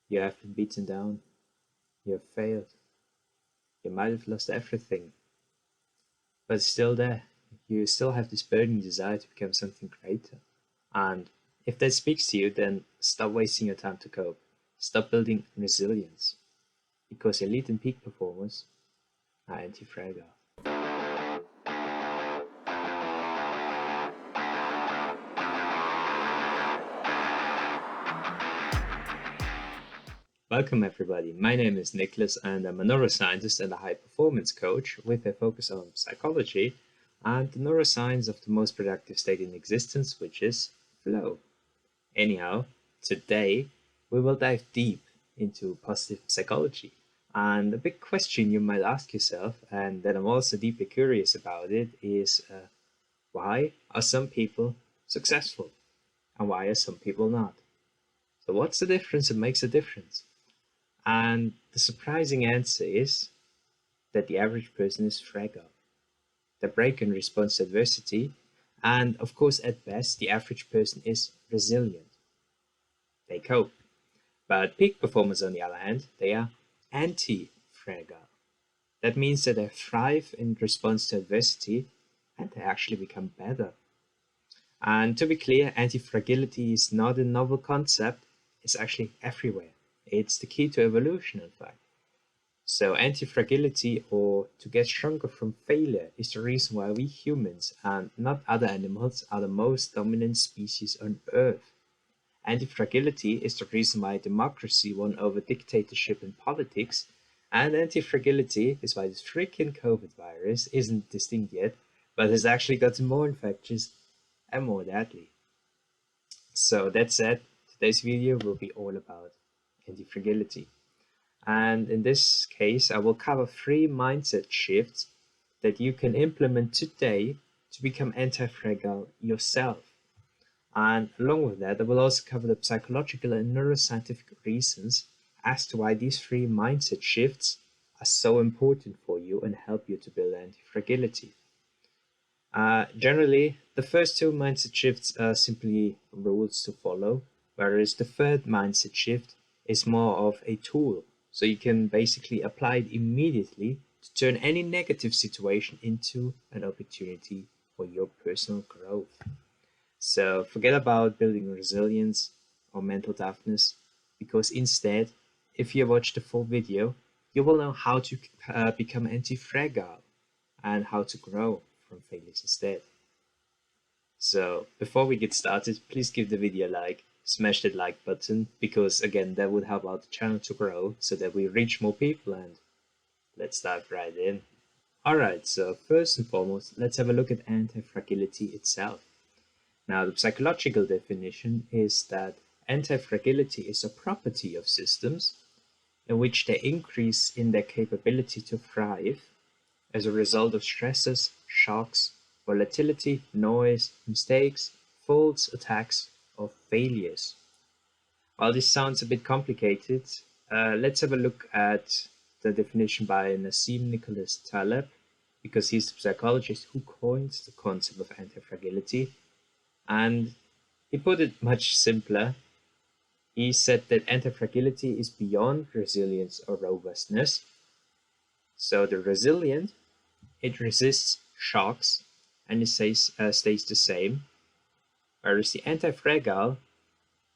You have been beaten down. You have failed. You might have lost everything, but it's still there. You still have this burning desire to become something greater. And if that speaks to you, then stop wasting your time to cope. Stop building resilience, because elite and peak performers are anti-fragile. Welcome, everybody. My name is Nicholas, and I'm a neuroscientist and a high performance coach with a focus on psychology and the neuroscience of the most productive state in existence, which is flow. Anyhow, today we will dive deep into positive psychology. And a big question you might ask yourself, and that I'm also deeply curious about it, is why are some people successful and why are some people not? So, what's the difference that makes a difference? And the surprising answer is that the average person is fragile. They break in response to adversity, and of course, at best, the average person is resilient. They cope. But peak performers, on the other hand, they are anti-fragile. That means that they thrive in response to adversity and they actually become better. And to be clear, antifragility is not a novel concept, it's actually everywhere. It's the key to evolution, in fact. So, antifragility, or to get stronger from failure, is the reason why we humans and not other animals are the most dominant species on Earth. Antifragility is the reason why democracy won over dictatorship in politics, and antifragility is why this freaking COVID virus isn't distinct yet, but has actually gotten more infectious and more deadly. So that said, today's video will be all about antifragility. And in this case, I will cover 3 mindset shifts that you can implement today to become anti-fragile yourself. And along with that, I will also cover the psychological and neuroscientific reasons as to why these 3 mindset shifts are so important for you and help you to build anti-fragility. Generally, the first 2 mindset shifts are simply rules to follow, whereas the third mindset shift is more of a tool. So you can basically apply it immediately to turn any negative situation into an opportunity for your personal growth. So forget about building resilience or mental toughness, because instead, if you watch the full video, you will know how to become anti-fragile and how to grow from failures instead. So before we get started, please give the video a like, smash that like button, because again, that would help out the channel to grow so that we reach more people, and let's dive right in. Alright, so first and foremost, let's have a look at anti-fragility itself. Now, the psychological definition is that antifragility is a property of systems in which they increase in their capability to thrive as a result of stresses, shocks, volatility, noise, mistakes, faults, attacks, or failures. While this sounds a bit complicated, let's have a look at the definition by Nassim Nicholas Taleb, because he's the psychologist who coined the concept of antifragility. And he put it much simpler. He said that antifragility is beyond resilience or robustness. So the resilient, it resists shocks and it stays the same, whereas the antifragile,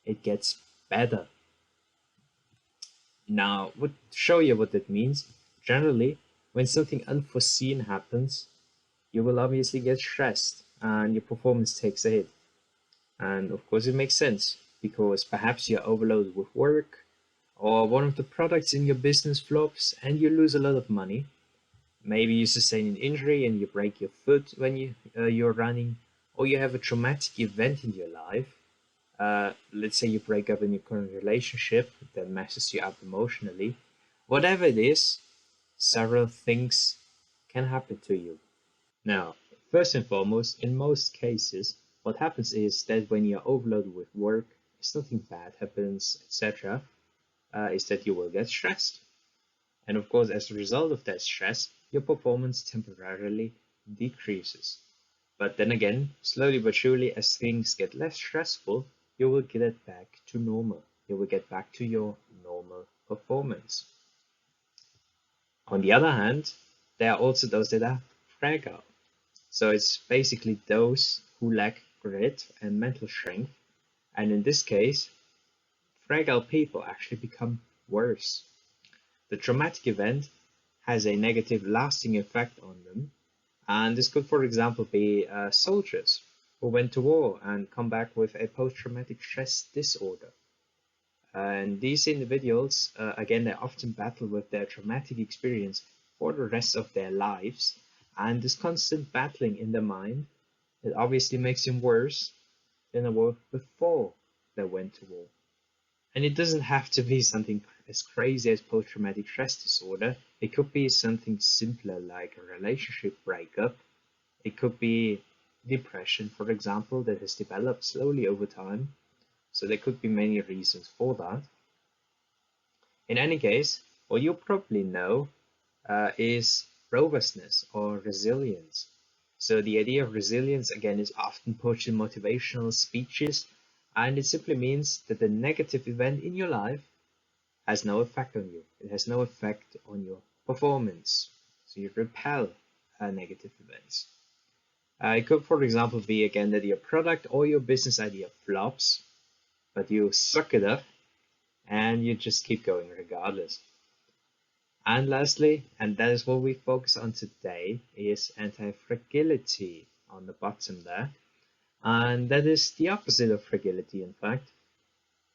it gets better. Now, to show you what that means, generally, when something unforeseen happens, you will obviously get stressed and your performance takes a hit. And of course, it makes sense because perhaps you're overloaded with work, or one of the products in your business flops and you lose a lot of money. Maybe you sustain an injury and you break your foot when you're running, or you have a traumatic event in your life. Let's say you break up in your current relationship that messes you up emotionally. Whatever it is, several things can happen to you. Now, first and foremost, in most cases, what happens is that when you're overloaded with work, if something bad happens, etc., is that you will get stressed. And of course, as a result of that stress, your performance temporarily decreases. But then again, slowly but surely, as things get less stressful, you will get it back to normal. You will get back to your normal performance. On the other hand, there are also those that are fragile. So it's basically those who lack grit and mental strength. And in this case, fragile people actually become worse. The traumatic event has a negative lasting effect on them. And this could, for example, be soldiers who went to war and come back with a post-traumatic stress disorder. And these individuals, again, they often battle with their traumatic experience for the rest of their lives. And this constant battling in the mind, it obviously makes them worse than they were before they went to war. And it doesn't have to be something as crazy as post-traumatic stress disorder. It could be something simpler like a relationship breakup. It could be depression, for example, that has developed slowly over time. So there could be many reasons for that. In any case, what you probably know is robustness or resilience. So the idea of resilience again is often pushed in motivational speeches, and it simply means that the negative event in your life has no effect on you. It has no effect on your performance. So you repel negative events. It could, for example, be again that your product or your business idea flops, but you suck it up and you just keep going regardless. And lastly, and that is what we focus on today, is antifragility on the bottom there. And that is the opposite of fragility, in fact,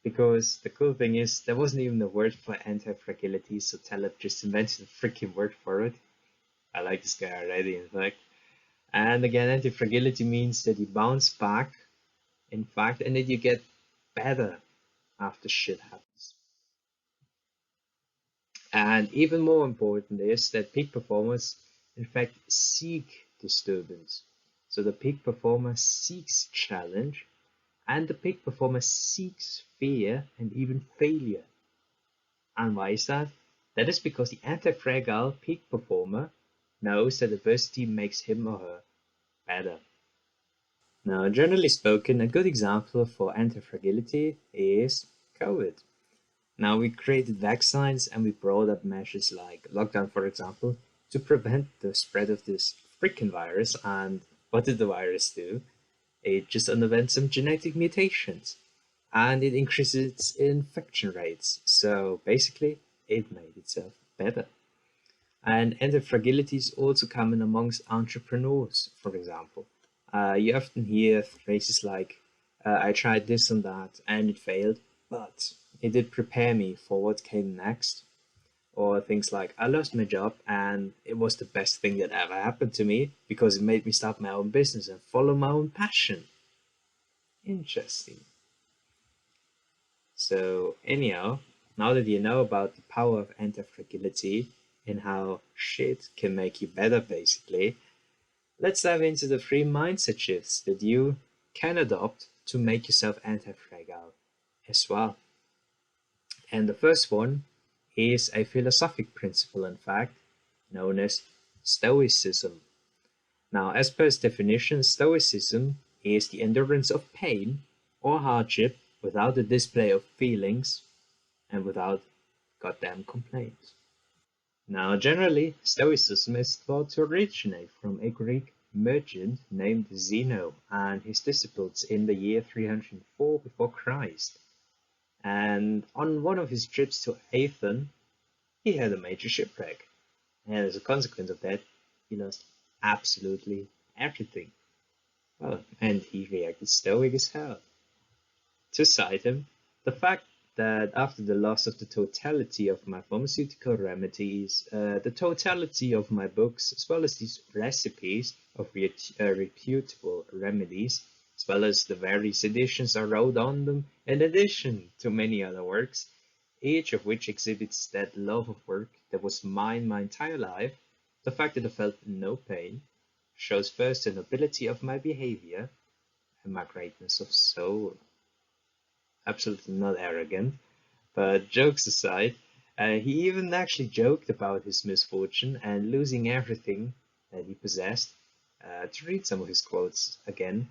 because the cool thing is there wasn't even a word for antifragility, so Taleb just invented a freaking word for it. I like this guy already, in fact. And again, antifragility means that you bounce back, in fact, and that you get better after shit happens. And even more important is that peak performers, in fact, seek disturbance. So the peak performer seeks challenge, and the peak performer seeks fear and even failure. And why is that? That is because the anti-fragile peak performer knows that adversity makes him or her better. Now, generally spoken, a good example for anti-fragility is COVID. Now, we created vaccines and we brought up measures like lockdown, for example, to prevent the spread of this freaking virus. And what did the virus do? It just underwent some genetic mutations and it increases its infection rates. So basically, it made itself better. And anti-fragility is also common amongst entrepreneurs, for example. You often hear phrases like, I tried this and that and it failed, but it did prepare me for what came next. Or things like, I lost my job and it was the best thing that ever happened to me because it made me start my own business and follow my own passion. Interesting. So, anyhow, now that you know about the power of anti-fragility and how shit can make you better, basically, let's dive into the three mindset shifts that you can adopt to make yourself anti-fragile as well. And the first one is a philosophic principle, in fact, known as Stoicism. Now, as per its definition, Stoicism is the endurance of pain or hardship without the display of feelings and without goddamn complaints. Now, generally, Stoicism is thought to originate from a Greek merchant named Zeno and his disciples in the year 304 before Christ. And on one of his trips to Athens, he had a major shipwreck. And as a consequence of that, he lost absolutely everything. Well, and he reacted stoic as hell. To cite him, the fact that after the loss of the totality of my pharmaceutical remedies, the totality of my books, as well as these recipes of reputable remedies, as well as the various editions I wrote on them, in addition to many other works, each of which exhibits that love of work that was mine my entire life, the fact that I felt no pain, shows first the nobility of my behavior and my greatness of soul. Absolutely not arrogant, but jokes aside, he even actually joked about his misfortune and losing everything that he possessed. To read some of his quotes again,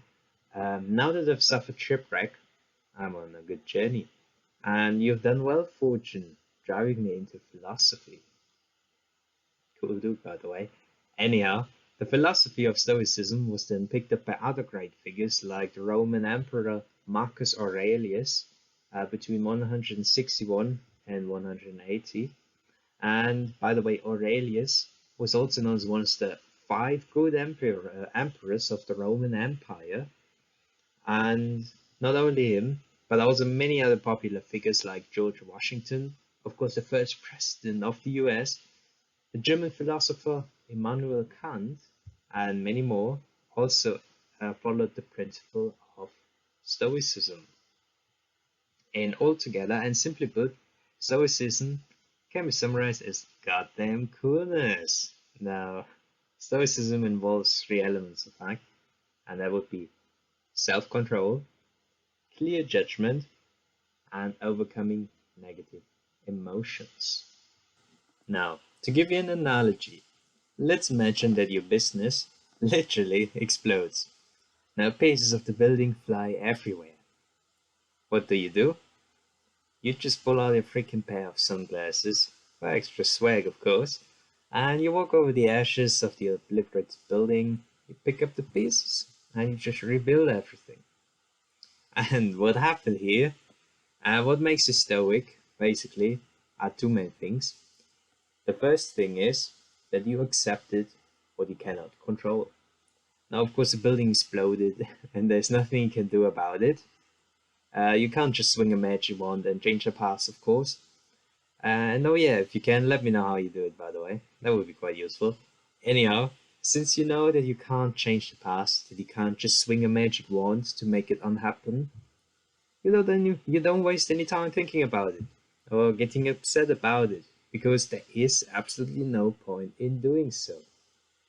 now that I've suffered shipwreck, I'm on a good journey. And you've done well, fortune, driving me into philosophy. Cool dude, by the way. Anyhow, the philosophy of Stoicism was then picked up by other great figures like the Roman Emperor Marcus Aurelius between 161 and 180. And by the way, Aurelius was also known as one of the five good emperors of the Roman Empire. And not only him, but also many other popular figures like George Washington, of course, the first president of the US, the German philosopher Immanuel Kant, and many more also followed the principle of Stoicism. And altogether, and simply put, Stoicism can be summarized as goddamn coolness. Now, Stoicism involves three elements, in fact, and that would be self-control, clear judgment, and overcoming negative emotions. Now, to give you an analogy, let's imagine that your business literally explodes. Now, pieces of the building fly everywhere. What do? You just pull out your freaking pair of sunglasses, for extra swag, of course, and you walk over the ashes of the obliterated building, you pick up the pieces, and you just rebuild everything. And what happened here, what makes a stoic, basically, are two main things. The first thing is that you accepted what you cannot control. Now, of course, the building exploded, and there's nothing you can do about it. You can't just swing a magic wand and change the past, of course. And oh yeah, if you can, let me know how you do it, by the way. That would be quite useful. Anyhow, since you know that you can't change the past, that you can't just swing a magic wand to make it unhappen, then you don't waste any time thinking about it or getting upset about it, because there is absolutely no point in doing so.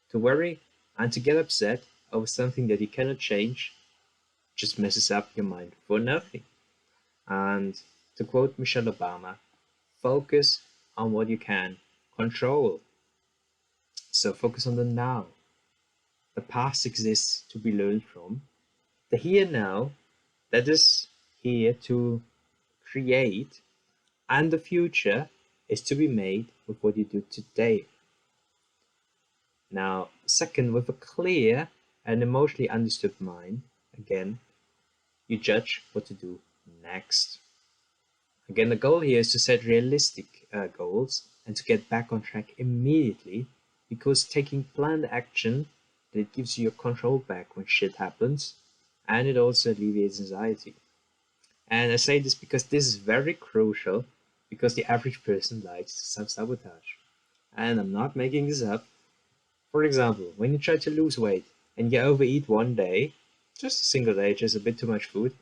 To worry and to get upset over something that you cannot change just messes up your mind for nothing. And to quote Michelle Obama, focus on what you can control. So focus on the now. The past exists to be learned from. The here now, that is here to create, and the future is to be made with what you do today. Now, second, with a clear and emotionally understood mind, again, you judge what to do next. Again, the goal here is to set realistic goals and to get back on track immediately, because taking planned action, that it gives you your control back when shit happens, and it also alleviates anxiety. And I say this because this is very crucial, because the average person likes to self-sabotage. And I'm not making this up. For example, when you try to lose weight and you overeat one day, just a single day, just a bit too much food,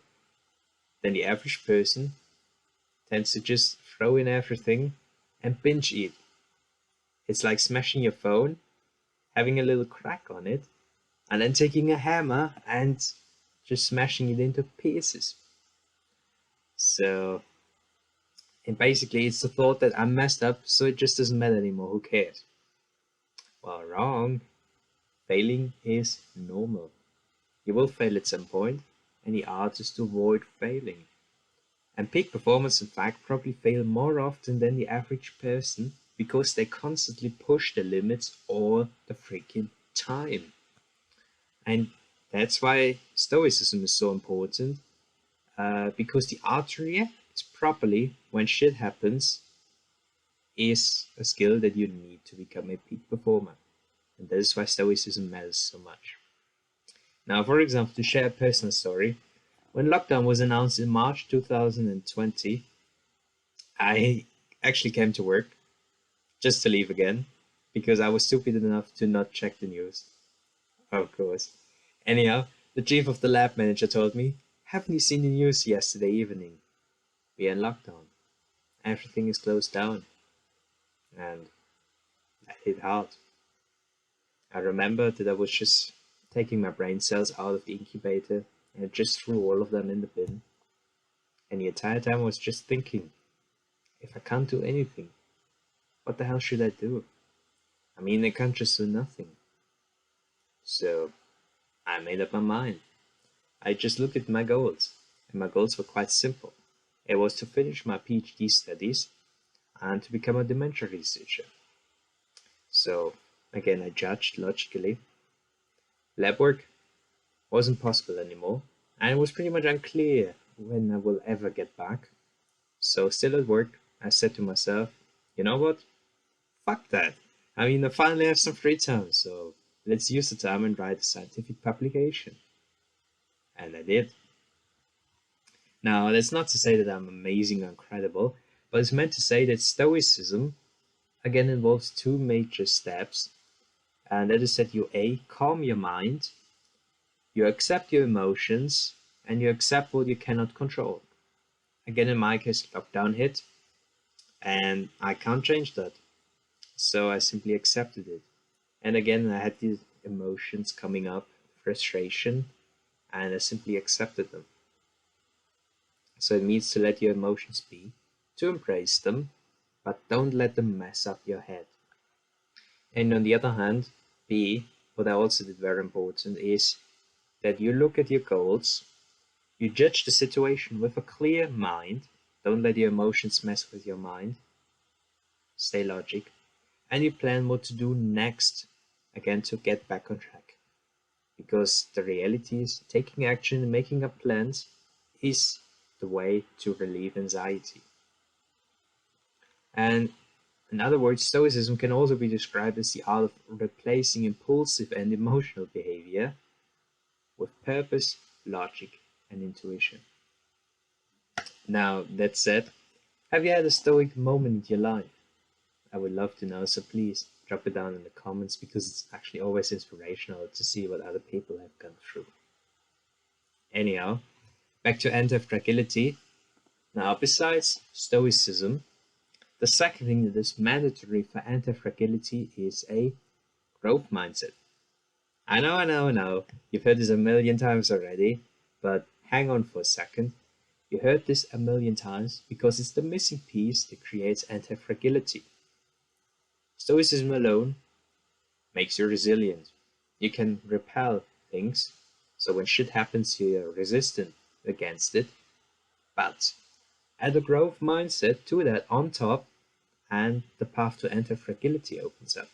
then the average person tends to just throw in everything and binge eat. It's like smashing your phone, having a little crack on it, and then taking a hammer and just smashing it into pieces. So, and basically, it's the thought that I'm messed up, so it just doesn't matter anymore. Who cares? Well, wrong. Failing is normal. You will fail at some point, and the art is to avoid failing. And peak performers, in fact, probably fail more often than the average person, because they constantly push the limits all the freaking time. And that's why Stoicism is so important, because the art to react properly when shit happens is a skill that you need to become a peak performer. And that is why Stoicism matters so much. Now, for example, to share a personal story, when lockdown was announced in March 2020, I actually came to work just to leave again, because I was stupid enough to not check the news. Of course. Anyhow, the chief of the lab manager told me, "Haven't you seen the news yesterday evening? We're in lockdown. Everything is closed down." And that hit hard. I remember that I was just taking my brain cells out of the incubator and I just threw all of them in the bin. And the entire time I was just thinking, if I can't do anything, what the hell should I do? I mean, I can't just do nothing. So I made up my mind. I just looked at my goals, and my goals were quite simple. It was to finish my PhD studies and to become a dementia researcher. So again, I judged logically. Lab work wasn't possible anymore, and it was pretty much unclear when I will ever get back. So still at work, I said to myself, you know what? Fuck that. I mean, I finally have some free time, so let's use the time and write a scientific publication. And I did. Now, that's not to say that I'm amazing or incredible, but it's meant to say that Stoicism again involves two major steps, and that is that you A, calm your mind, you accept your emotions, and you accept what you cannot control. Again, in my case, lockdown hit, and I can't change that. So I simply accepted it. And again, I had these emotions coming up, frustration, and I simply accepted them. So it means to let your emotions be, to embrace them, but don't let them mess up your head. And on the other hand, B, what I also did very important is that you look at your goals, you judge the situation with a clear mind, don't let your emotions mess with your mind, stay logic, and you plan what to do next, again to get back on track. Because the reality is taking action and making up plans is the way to relieve anxiety. And in other words, Stoicism can also be described as the art of replacing impulsive and emotional behavior with purpose, logic, and intuition. Now, that said, have you had a Stoic moment in your life? I would love to know, so please drop it down in the comments because it's actually always inspirational to see what other people have gone through. Anyhow, back to antifragility. Now, besides Stoicism, the second thing that is mandatory for antifragility is a growth mindset. I know. You've heard this a million times already, but hang on for a second. You heard this a million times because it's the missing piece that creates antifragility. Stoicism alone makes you resilient. You can repel things, so when shit happens, you're resistant against it. But add a growth mindset to that on top, and the path to anti-fragility opens up.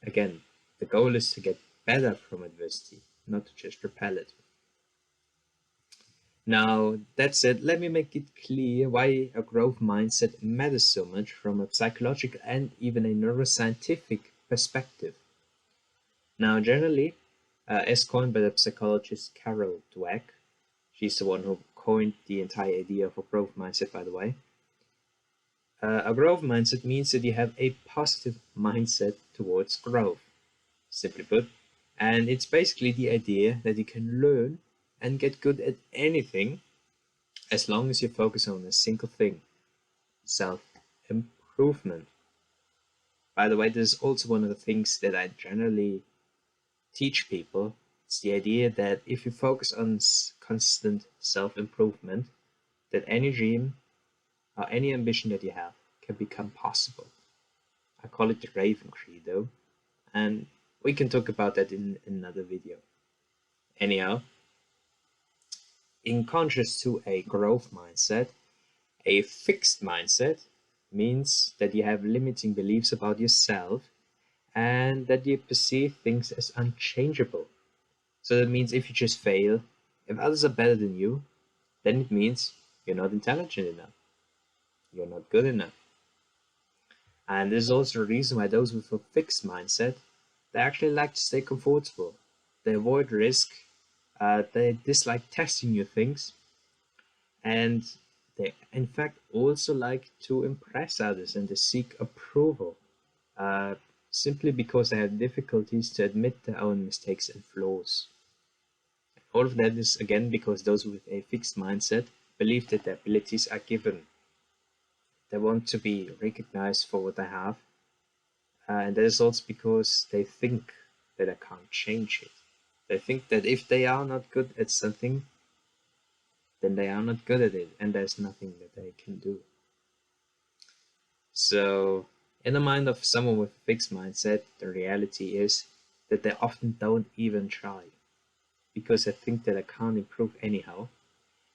Again, the goal is to get better from adversity, not to just repel it. Now, that said, let me make it clear why a growth mindset matters so much from a psychological and even a neuroscientific perspective. Now, generally, as coined by the psychologist Carol Dweck, she's the one who coined the entire idea of a growth mindset, by the way. A growth mindset means that you have a positive mindset towards growth, simply put. And it's basically the idea that you can learn and get good at anything as long as you focus on a single thing, self-improvement. By the way, this is also one of the things that I generally teach people. It's the idea that if you focus on constant self-improvement, that any dream or any ambition that you have can become possible. I call it the Raven Credo, and we can talk about that in another video. Anyhow, in contrast to a growth mindset, a fixed mindset means that you have limiting beliefs about yourself and that you perceive things as unchangeable. So that means if you just fail, if others are better than you, then it means you're not intelligent enough, you're not good enough. And this is also a reason why those with a fixed mindset, they actually like to stay comfortable. They avoid risk, they dislike testing new things, and they in fact also like to impress others and they seek approval, uh, simply because they have difficulties to admit their own mistakes and flaws. All of that is again because those with a fixed mindset believe that their abilities are given. They want to be recognized for what they have, and that is also because they think that I can't change it. They think that if they are not good at something, then they are not good at it, and there's nothing that they can do. So, in the mind of someone with a fixed mindset, the reality is that they often don't even try because they think that I can't improve anyhow.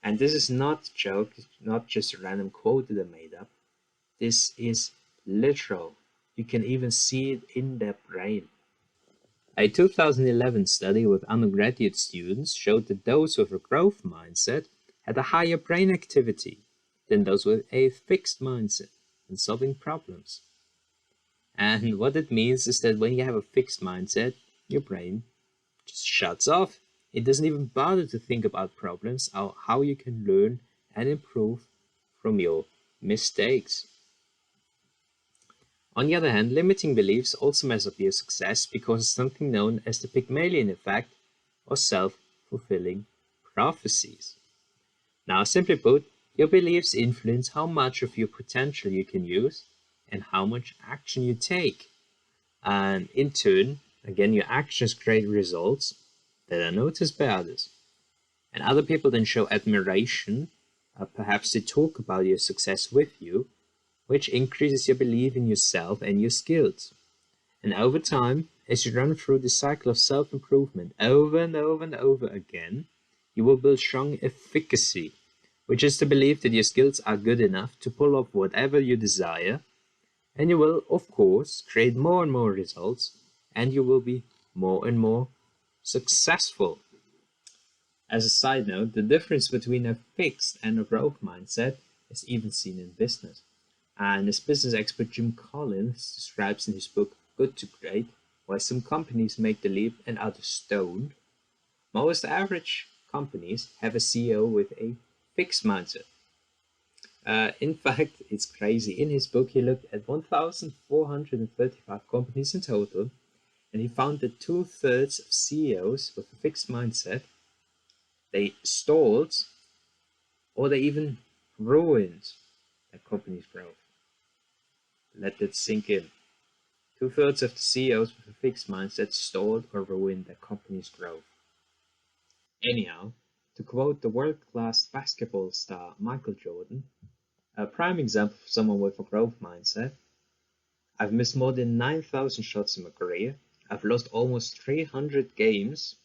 And this is not a joke, it's not just a random quote that I made up. This is literal. You can even see it in their brain. A 2011 study with undergraduate students showed that those with a growth mindset had a higher brain activity than those with a fixed mindset in solving problems. And what it means is that when you have a fixed mindset, your brain just shuts off. It doesn't even bother to think about problems or how you can learn and improve from your mistakes. On the other hand, limiting beliefs also mess up your success because of something known as the Pygmalion effect or self-fulfilling prophecies. Now, simply put, your beliefs influence how much of your potential you can use and how much action you take. And in turn, again, your actions create results that are noticed by others. And other people then show admiration, perhaps they talk about your success with you, which increases your belief in yourself and your skills. And over time, as you run through the cycle of self-improvement over and over and over again, you will build strong efficacy, which is the belief that your skills are good enough to pull off whatever you desire, and you will, of course, create more and more results, and you will be more and more successful. As a side note, the difference between a fixed and a growth mindset is even seen in business. And as business expert Jim Collins describes in his book Good to Great, why some companies make the leap and others don't, most average companies have a CEO with a fixed mindset. In fact, it's crazy. In his book, he looked at 1,435 companies in total, and he found that two-thirds of CEOs with a fixed mindset, they stalled or they even ruined their company's growth. Let that sink in. Two-thirds of the CEOs with a fixed mindset stalled or ruined their company's growth. Anyhow, to quote the world-class basketball star Michael Jordan, a prime example of someone with a growth mindset, I've missed more than 9,000 shots in my career. I've lost almost 300 games.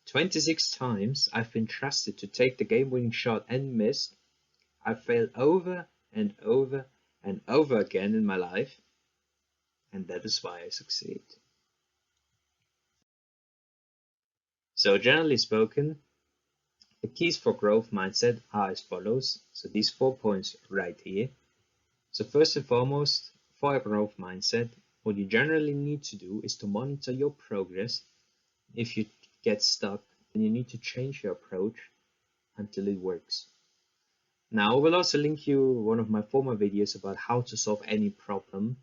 26 times I've been trusted to take the game-winning shot and missed. I've failed over and over and over again in my life, and that is why I succeed. So generally spoken, the keys for growth mindset are as follows. So these 4 points right here. So first and foremost, for a growth mindset, what you generally need to do is to monitor your progress. If you get stuck, then you need to change your approach until it works. Now, I will also link you one of my former videos about how to solve any problem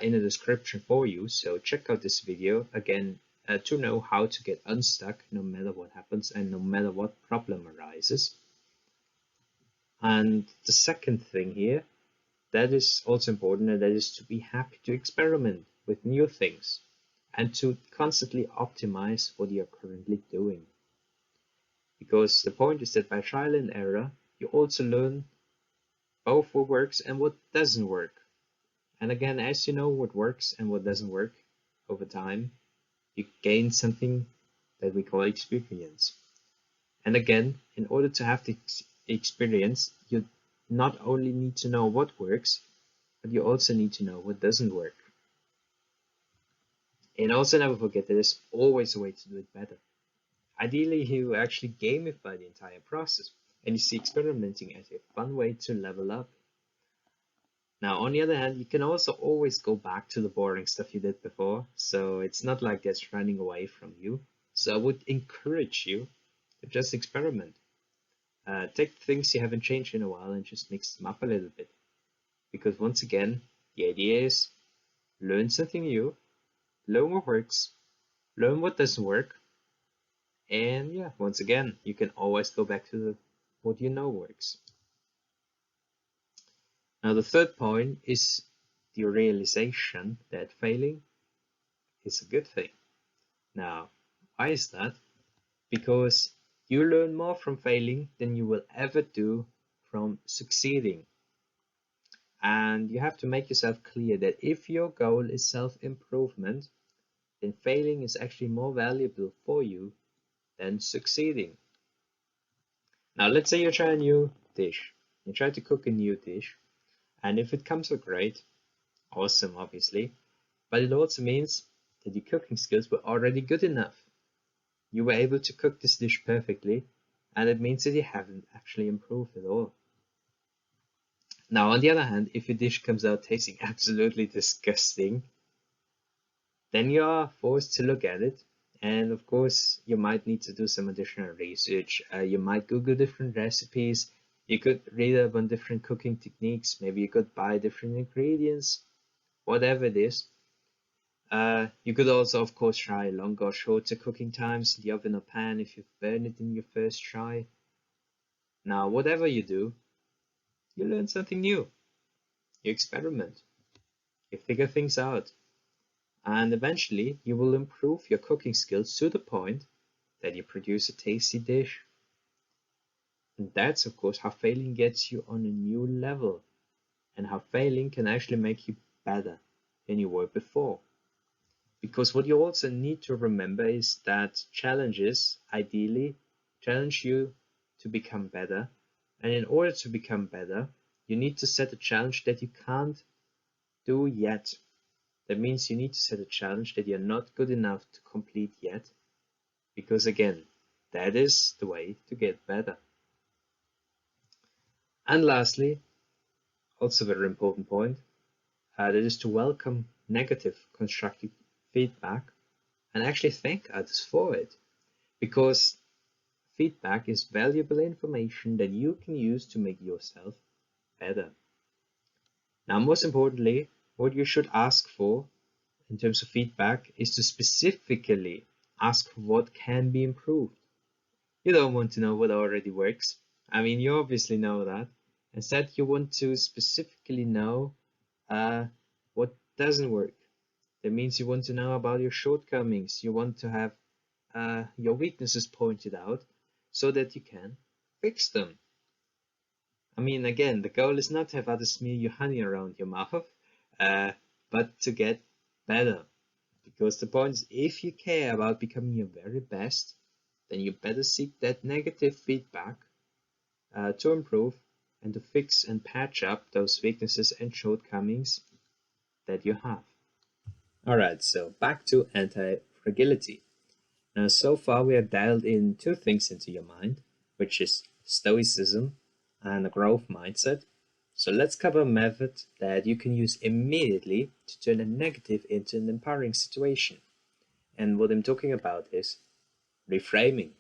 in the description for you. So check out this video again to know how to get unstuck no matter what happens and no matter what problem arises. And the second thing here, that is also important, and that is to be happy to experiment with new things and to constantly optimize what you're currently doing. Because the point is that by trial and error, you also learn both what works and what doesn't work. And again, as you know what works and what doesn't work over time, you gain something that we call experience. And again, in order to have the experience, you not only need to know what works, but you also need to know what doesn't work. And also never forget that there's always a way to do it better. Ideally, you actually gamify the entire process, and you see experimenting as a fun way to level up. Now, on the other hand, you can also always go back to the boring stuff you did before, so it's not like that's running away from you. So I would encourage you to just experiment. Take things you haven't changed in a while and just mix them up a little bit. Because once again, the idea is learn something new, learn what works, learn what doesn't work, and yeah, once again, you can always go back to what you know works. Now, the third point is the realization that failing is a good thing. Now, why is that? Because you learn more from failing than you will ever do from succeeding. And you have to make yourself clear that if your goal is self-improvement, then failing is actually more valuable for you than succeeding. Now, let's say you try a new dish. You try to cook a new dish, and if it comes out great, Awesome, obviously, but it also means that your cooking skills were already good enough. You were able to cook this dish perfectly, and it means that you haven't actually improved at all. Now, on the other hand, if your dish comes out tasting absolutely disgusting, then you are forced to look at it. And of course, you might need to do some additional research. You might Google different recipes. You could read up on different cooking techniques. Maybe you could buy different ingredients, whatever it is. You could also, of course, try longer or shorter cooking times in the oven or pan if you've burned it in your first try. Now, whatever you do, you learn something new. You experiment. You figure things out. And eventually, you will improve your cooking skills to the point that you produce a tasty dish. And that's, of course, how failing gets you on a new level, and how failing can actually make you better than you were before. Because what you also need to remember is that challenges ideally challenge you to become better. And in order to become better, you need to set a challenge that you can't do yet. That means you need to set a challenge that you're not good enough to complete yet. Because again, that is the way to get better. And lastly, also a very important point, that is to welcome negative constructive feedback and actually thank others for it. Because feedback is valuable information that you can use to make yourself better. Now, most importantly, what you should ask for in terms of feedback is to specifically ask for what can be improved. You don't want to know what already works. I mean, you obviously know that. Instead, you want to specifically know what doesn't work. That means you want to know about your shortcomings. You want to have your weaknesses pointed out so that you can fix them. I mean, again, the goal is not to have others smear you honey around your mouth, but to get better. Because the point is, if you care about becoming your very best, then you better seek that negative feedback to improve and to fix and patch up those weaknesses and shortcomings that you have. Alright, so back to antifragility. Now, so far we have dialed in two things into your mind, which is Stoicism and a growth mindset. So let's cover a method that you can use immediately to turn a negative into an empowering situation. And what I'm talking about is reframing.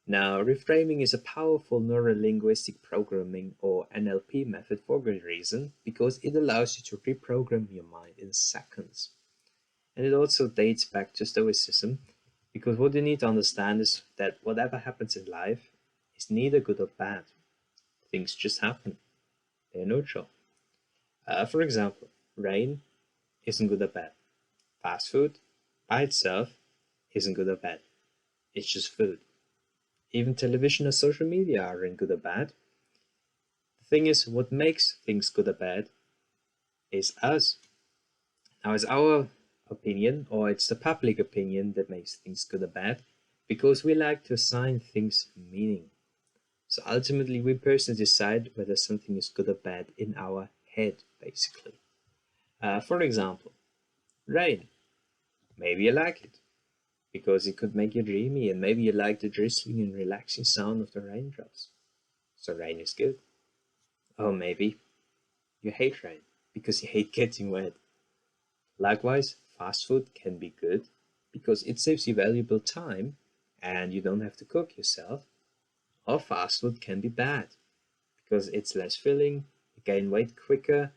Now, reframing is a powerful neurolinguistic programming or NLP method for good reason, because it allows you to reprogram your mind in seconds. And it also dates back to Stoicism, because what you need to understand is that whatever happens in life is neither good or bad. Things just happen. They're neutral. For example, rain isn't good or bad. Fast food by itself isn't good or bad. It's just food. Even television or social media aren't good or bad. The thing is, what makes things good or bad is us. Now, it's our opinion, or it's the public opinion that makes things good or bad, because we like to assign things meaning. So ultimately, we personally decide whether something is good or bad in our head, basically. For example, rain. Maybe you like it, because it could make you dreamy, and maybe you like the drizzling and relaxing sound of the raindrops. So rain is good. Or maybe you hate rain, because you hate getting wet. Likewise, fast food can be good, because it saves you valuable time, and you don't have to cook yourself. Or fast food can be bad, because it's less filling, you gain weight quicker,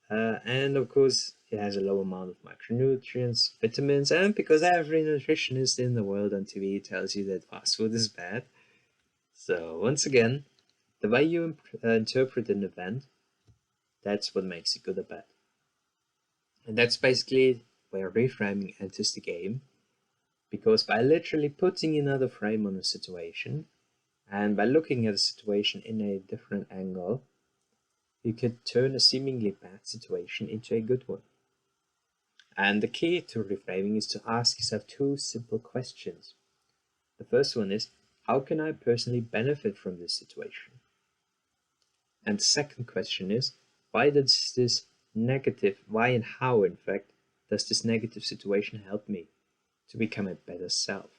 and of course it has a low amount of micronutrients, vitamins, and because every nutritionist in the world on TV tells you that fast food is bad. So once again, the way you interpret an event, that's what makes it good or bad. And that's basically where reframing enters the game, because by literally putting another frame on a situation, and by looking at a situation in a different angle, you could turn a seemingly bad situation into a good one. And the key to reframing is to ask yourself two simple questions. The first one is, how can I personally benefit from this situation? And the second question is, why does this why and how, in fact, does this negative situation help me to become a better self?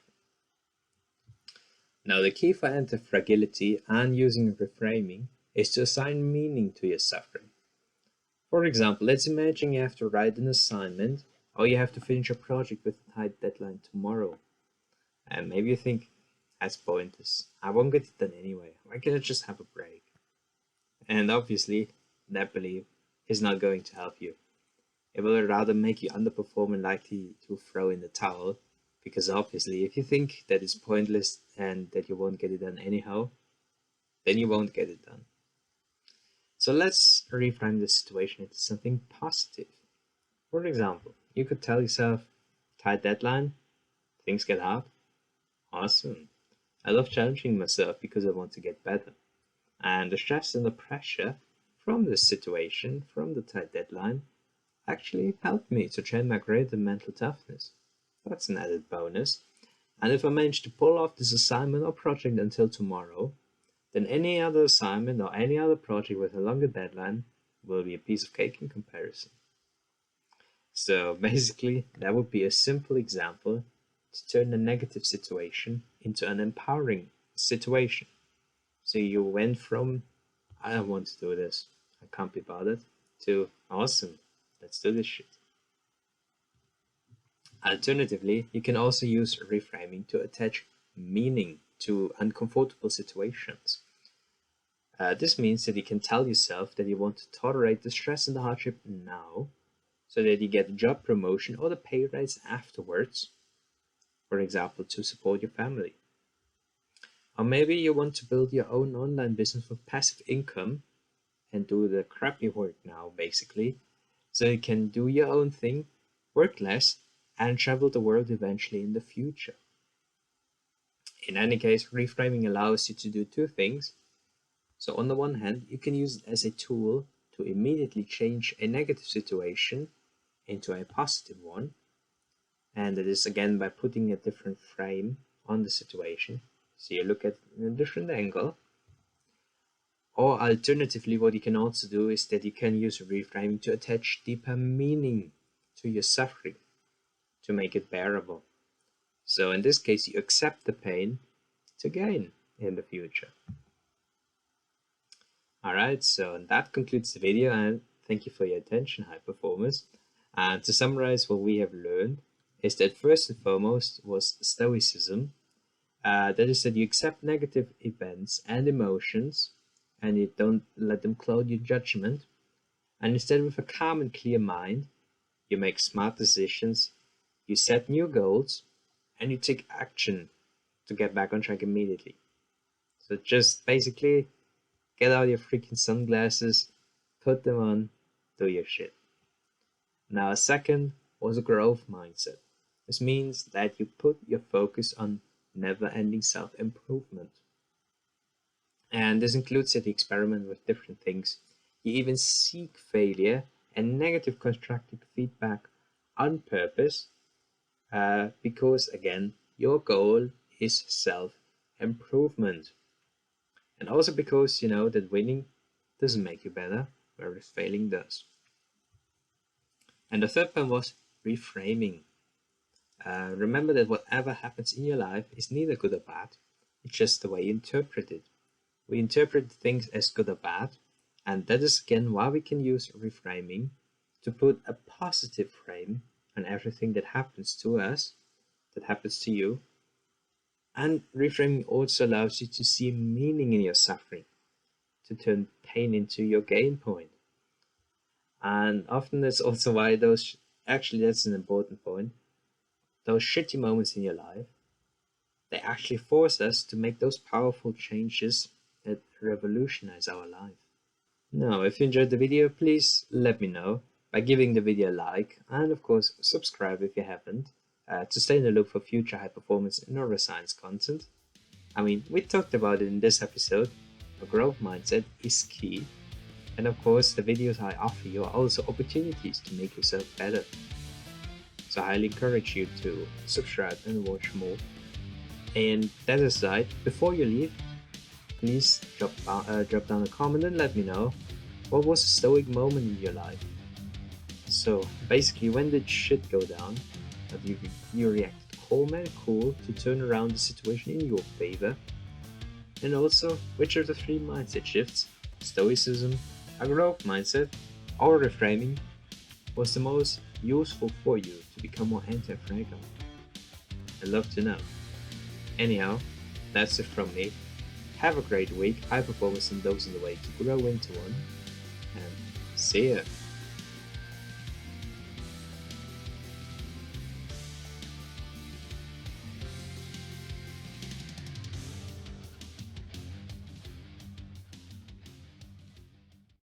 Now, the key for antifragility and using reframing is to assign meaning to your suffering. For example, let's imagine you have to write an assignment or you have to finish a project with a tight deadline tomorrow. And maybe you think, that's pointless. I won't get it done anyway. Why can't I just have a break? And obviously, that belief is not going to help you. It will rather make you underperform and likely to throw in the towel. Because obviously, if you think that it's pointless and that you won't get it done anyhow, then you won't get it done. So let's reframe the situation into something positive. For example, you could tell yourself, tight deadline, things get hard. Awesome. I love challenging myself because I want to get better. And the stress and the pressure from this situation, from the tight deadline, actually helped me to train my greater mental toughness. That's an added bonus. And if I manage to pull off this assignment or project until tomorrow, then any other assignment or any other project with a longer deadline will be a piece of cake in comparison. So basically, that would be a simple example to turn a negative situation into an empowering situation. So you went from, I don't want to do this, I can't be bothered, to awesome, let's do this shit. Alternatively, you can also use reframing to attach meaning to uncomfortable situations. This means that you can tell yourself that you want to tolerate the stress and the hardship now, so that you get a job promotion or the pay raise afterwards, for example, to support your family. Or maybe you want to build your own online business with passive income and do the crappy work now, basically, so you can do your own thing, work less, and travel the world eventually in the future. In any case, reframing allows you to do two things. So on the one hand, you can use it as a tool to immediately change a negative situation into a positive one. And it is again by putting a different frame on the situation. So you look at it in a different angle. Or alternatively, what you can also do is that you can use reframing to attach deeper meaning to your suffering to make it bearable. So in this case, you accept the pain to gain in the future. Alright, so that concludes the video, and thank you for your attention, high performers. And to summarize what we have learned is that first and foremost was Stoicism. That is that you accept negative events and emotions and you don't let them cloud your judgment. And instead, with a calm and clear mind, you make smart decisions, you set new goals, and you take action to get back on track immediately. So just basically get out your freaking sunglasses, put them on, do your shit. Now, a second was a growth mindset. This means that you put your focus on never-ending self-improvement. And this includes that you experiment with different things. You even seek failure and negative constructive feedback on purpose because, again, your goal is self-improvement. And also because you know that winning doesn't make you better, whereas failing does. And the third one was reframing. Remember that whatever happens in your life is neither good or bad, it's just the way you interpret it. We interpret things as good or bad, and that is again why we can use reframing to put a positive frame on everything that happens to us, that happens to you. And reframing also allows you to see meaning in your suffering, to turn pain into your gain point. And often that's also why that's an important point, those shitty moments in your life, they actually force us to make those powerful changes that revolutionize our life. Now, if you enjoyed the video, please let me know by giving the video a like, and of course subscribe if you haven't, to stay in the loop for future high performance neuroscience content. I mean, we talked about it in this episode, a growth mindset is key, and of course the videos I offer you are also opportunities to make yourself better. So I highly encourage you to subscribe and watch more. And that aside, before you leave, please drop down a comment and let me know what was a stoic moment in your life. So basically, when did shit go down, that you reacted calm and cool to turn around the situation in your favor? And also, which of the three mindset shifts, Stoicism, a growth mindset, or reframing, was the most useful for you to become more anti-fragile? I'd love to know. Anyhow, that's it from me. Have a great week. High performance and those in the way to grow into one. And see ya.